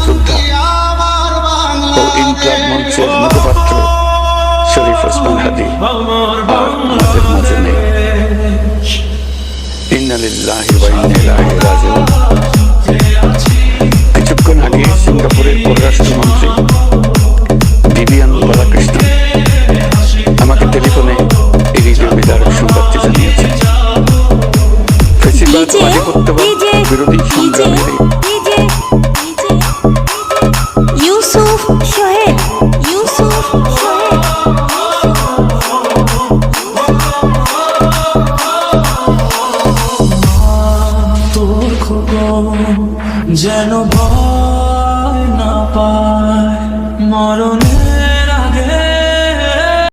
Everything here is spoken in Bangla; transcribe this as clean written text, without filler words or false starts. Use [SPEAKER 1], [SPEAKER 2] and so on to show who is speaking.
[SPEAKER 1] যোদ্ধা ও ইনকলাব মঞ্চের মুখপাত্র শরীফ ওসমান হাদী আর আমাদের মাঝে নেই। ইন্না লিল্লাহি ওয়া ইন্না ইলাইহি রাজিউন। কিছুক্ষণ আগে সিঙ্গাপুরের পররাষ্ট্রমন্ত্রী ভিভিয়ান বালাকৃষ্ণন